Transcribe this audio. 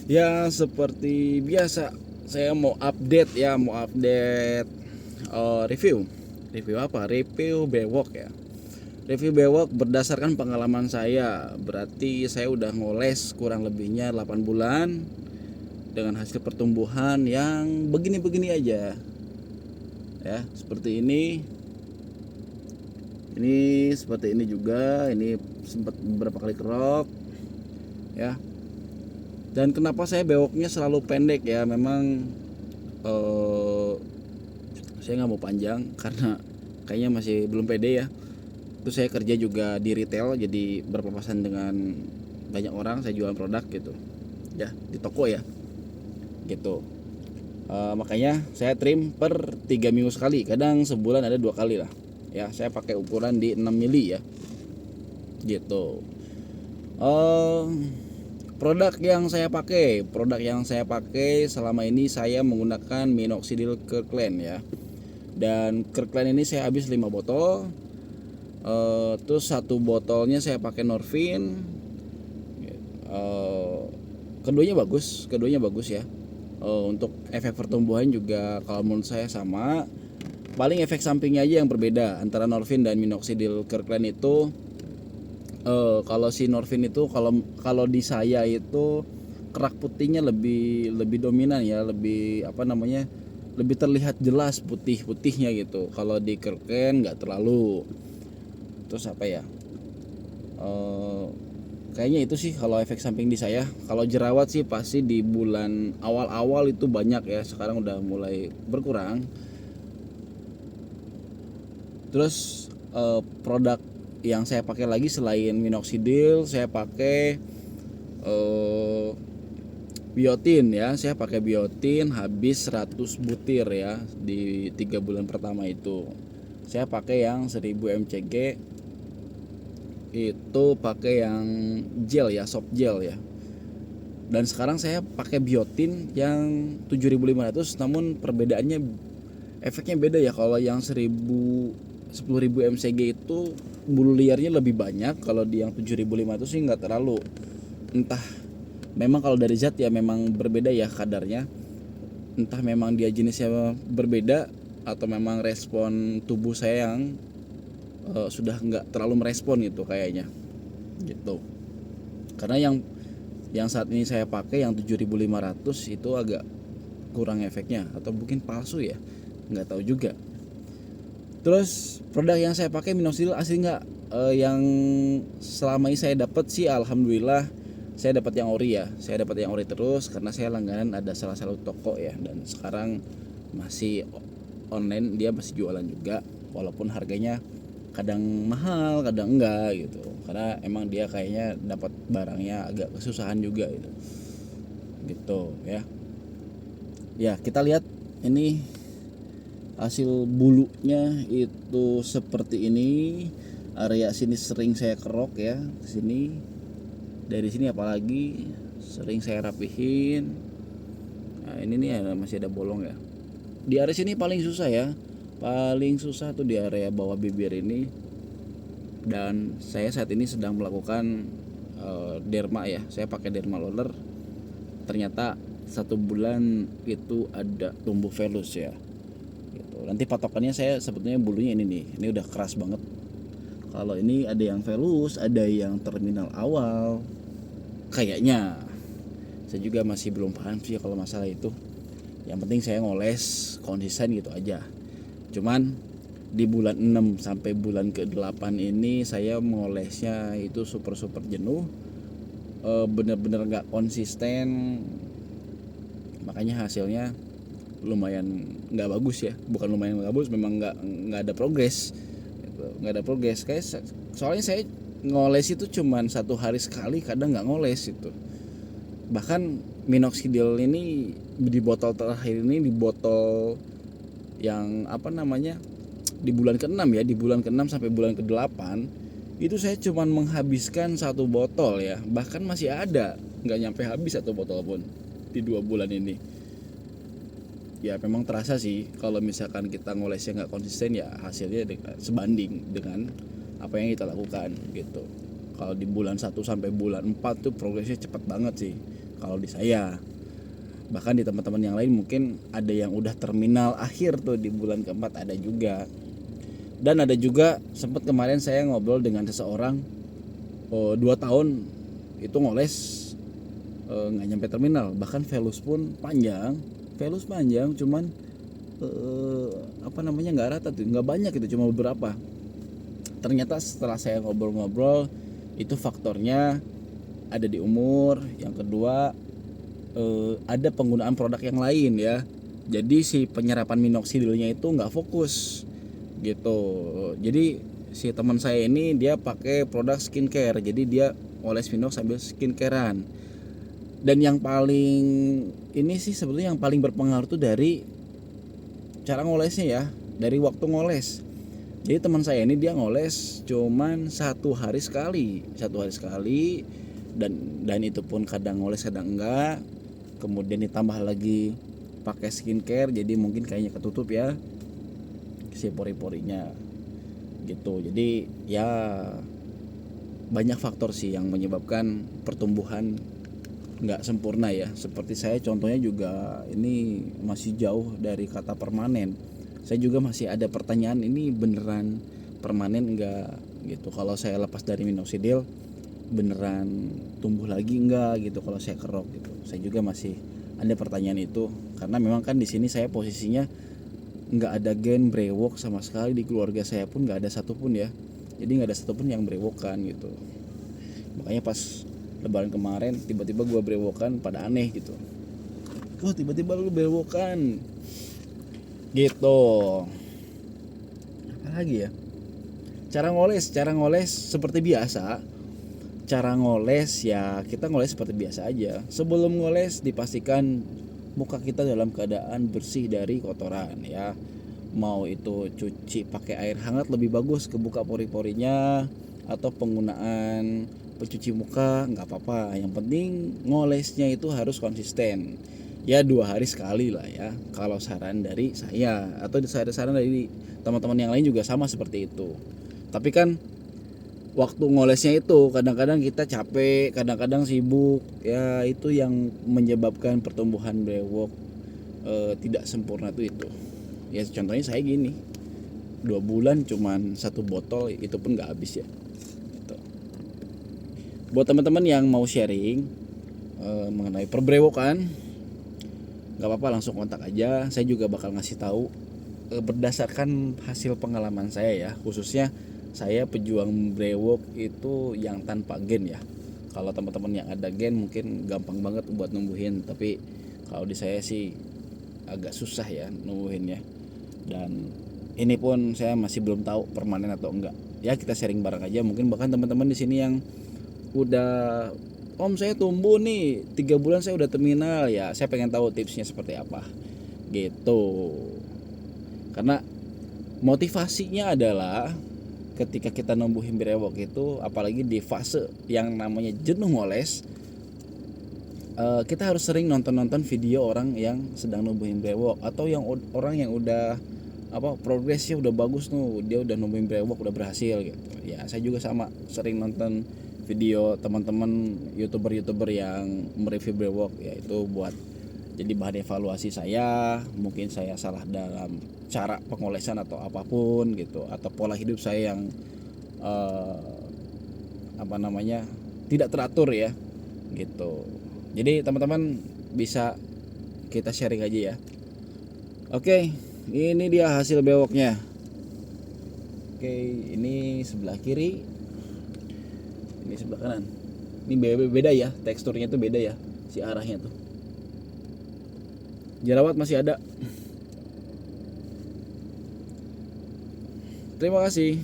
Ya seperti biasa, saya mau update ya, review. Review apa? Review bewok ya. Review bewok berdasarkan pengalaman saya. Berarti saya udah ngoles kurang lebihnya 8 bulan dengan hasil pertumbuhan yang begini-begini aja. Ya, seperti ini. Ini seperti ini juga, ini sempat beberapa kali kerok ya. Dan kenapa saya bewoknya selalu pendek ya? Memang eh, saya nggak mau panjang karena kayaknya masih belum pede ya. Terus saya kerja juga di retail, jadi berpapasan dengan banyak orang, saya jualan produk gitu ya, di toko ya gitu. Makanya saya trim per 3 minggu sekali, kadang sebulan ada 2 kali lah ya. Saya pakai ukuran di 6 mili ya gitu. Eh, produk yang saya pakai selama ini, saya menggunakan minoxidil Kirkland ya. Dan Kirkland ini saya habis 5 botol. Terus satu botolnya saya pakai Norvin. Eh, keduanya bagus ya. Untuk efek pertumbuhan juga kalau menurut saya sama. Paling efek sampingnya aja yang berbeda antara Norvin dan minoxidil Kirkland itu. Kalau si Norvin itu, kalau kalau di saya itu kerak putihnya lebih lebih dominan ya, lebih apa namanya, lebih terlihat jelas putih-putihnya gitu. Kalau di Kirkland nggak terlalu. Terus apa ya, eh, kayaknya itu sih kalau efek samping di saya. Kalau jerawat sih pasti di bulan awal-awal itu banyak ya, sekarang udah mulai berkurang. Terus produk yang saya pakai lagi selain minoxidil, saya pakai eh, biotin ya. Saya pakai biotin habis 100 butir ya di 3 bulan pertama itu. Saya pakai yang 1000 mcg, itu pakai yang gel ya, soft gel ya. Dan sekarang saya pakai biotin yang 7500, namun perbedaannya efeknya beda ya. Kalau yang 10.000 mcg itu bulu liarnya lebih banyak, kalau di yang 7500 sih nggak terlalu. Entah memang kalau dari zat ya memang berbeda ya kadarnya, entah memang dia jenisnya berbeda atau memang respon tubuh saya yang sudah nggak terlalu merespon gitu kayaknya gitu. Karena yang saat ini saya pakai yang 7500 itu agak kurang efeknya, atau mungkin palsu ya, nggak tahu juga. Terus produk yang saya pakai minoxidil asli nggak, yang selama ini saya dapat sih alhamdulillah saya dapat yang ori ya. Saya dapat yang ori terus karena saya langganan ada salah satu toko ya, dan sekarang masih online, dia masih jualan juga walaupun harganya kadang mahal kadang enggak gitu, karena emang dia kayaknya dapat barangnya agak kesusahan juga gitu ya. Ya, kita lihat ini hasil bulunya itu seperti ini. Area sini sering saya kerok ya, sini, dari sini apalagi sering saya rapihin. Nah, ini nih masih ada bolong ya. Di area sini paling susah ya, paling susah tuh di area bawah bibir ini. Dan saya saat ini sedang melakukan derma ya, saya pakai derma roller. Ternyata 1 bulan itu ada tumbuh velus ya gitu. Nanti patokannya saya sebetulnya bulunya ini nih, ini udah keras banget. Kalau ini ada yang velus, ada yang terminal awal kayaknya. Saya juga masih belum paham sih kalau masalah itu. Yang penting saya ngoles konsisten gitu aja. Cuman di bulan 6 sampai bulan ke-8 ini saya ngolesnya itu super jenuh, bener-bener gak konsisten. Makanya hasilnya lumayan nggak bagus ya, bukan lumayan nggak bagus, memang nggak ada progres gitu. Nggak ada progres kayak, soalnya saya ngoles itu cuman 1 hari sekali, kadang nggak ngoles itu. Bahkan minoxidil ini di botol terakhir ini, di botol yang apa namanya, di bulan ke-6 ya, di bulan ke-6 sampai bulan ke-8 itu saya cuman menghabiskan 1 botol ya, bahkan masih ada nggak nyampe habis 1 botol pun di 2 bulan ini. Ya memang terasa sih kalau misalkan kita ngolesnya nggak konsisten ya, hasilnya sebanding dengan apa yang kita lakukan gitu. Kalau di bulan 1 sampai bulan 4 tuh progresnya cepat banget sih. kalau di saya. Bahkan di teman-teman yang lain mungkin ada yang udah terminal akhir tuh di bulan keempat, ada juga. Dan ada juga sempat kemarin saya ngobrol dengan seseorang 2 tahun itu ngoles nggak nyampe terminal, bahkan velus pun panjang, cuman nggak rata tuh, nggak banyak itu, cuma beberapa. Ternyata setelah saya ngobrol-ngobrol, itu faktornya ada di umur, yang kedua ada penggunaan produk yang lain ya. Jadi si penyerapan minoxidilnya itu nggak fokus gitu. Jadi si teman saya ini dia pakai produk skincare, jadi dia oles minox sambil skincarean. Dan yang paling ini sih sebetulnya yang paling berpengaruh tuh dari cara ngolesnya ya, dari waktu ngoles. Jadi teman saya ini dia ngoles cuman 1 hari sekali, dan itu pun kadang ngoles kadang enggak. Kemudian ditambah lagi pakai skincare, jadi mungkin kayaknya ketutup ya si pori-porinya gitu. Jadi ya banyak faktor sih yang menyebabkan pertumbuhan nggak sempurna ya. Seperti saya contohnya juga ini masih jauh dari kata permanen. Saya juga masih ada pertanyaan, ini beneran permanen enggak gitu. Kalau saya lepas dari minoxidil beneran tumbuh lagi enggak gitu kalau saya kerok gitu. Saya juga masih ada pertanyaan itu, karena memang kan di sini saya posisinya nggak ada gen brewok sama sekali, di keluarga saya pun nggak ada satupun ya. Jadi nggak ada satupun yang brewokan gitu. Makanya pas lebaran kemarin tiba-tiba gue brewokan, pada aneh gitu. Wah, tiba-tiba lu brewokan gitu. Apa lagi ya? Cara ngoles seperti biasa. Cara ngoles ya kita ngoles seperti biasa aja. Sebelum ngoles dipastikan muka kita dalam keadaan bersih dari kotoran ya. Mau itu cuci pakai air hangat lebih bagus, kebuka pori-porinya, atau penggunaan pencuci muka nggak apa-apa. Yang penting ngolesnya itu harus konsisten. Ya 2 hari sekali lah ya. Kalau saran dari saya, atau saran dari teman-teman yang lain juga sama seperti itu. Tapi kan waktu ngolesnya itu kadang-kadang kita capek, kadang-kadang sibuk ya, itu yang menyebabkan pertumbuhan brewok tidak sempurna tuh itu ya. Contohnya saya gini, 2 bulan cuman 1 botol, itu pun nggak habis ya gitu. Buat teman-teman yang mau sharing mengenai perbrewokan, nggak apa-apa, langsung kontak aja. Saya juga bakal ngasih tahu berdasarkan hasil pengalaman saya ya, khususnya saya pejuang brewok itu yang tanpa gen ya. Kalau teman-teman yang ada gen mungkin gampang banget buat numbuhin, tapi kalau di saya sih agak susah ya numbuhinnya. Dan ini pun saya masih belum tahu permanen atau enggak. Ya kita sharing bareng aja. Mungkin bahkan teman-teman di sini yang udah, Om saya tumbuh nih 3 bulan saya udah terminal ya, saya pengen tahu tipsnya seperti apa gitu. Karena motivasinya adalah ketika kita numbuhin brewok itu, apalagi di fase yang namanya jenuh ngoles, kita harus sering nonton video orang yang sedang numbuhin brewok, atau yang orang yang udah progresnya udah bagus tuh, dia udah numbuhin brewok udah berhasil gitu. Ya saya juga sama, sering nonton video teman-teman youtuber yang mereview brewok ya, itu buat jadi bahan evaluasi saya. Mungkin saya salah dalam cara pengolesan atau apapun gitu, atau pola hidup saya yang tidak teratur ya gitu. Jadi teman-teman bisa kita sharing aja ya. Oke, ini dia hasil bewoknya. Oke, ini sebelah kiri, ini sebelah kanan. Ini beda ya, teksturnya tuh beda ya, si arahnya tuh. Jerawat masih ada. Terima kasih.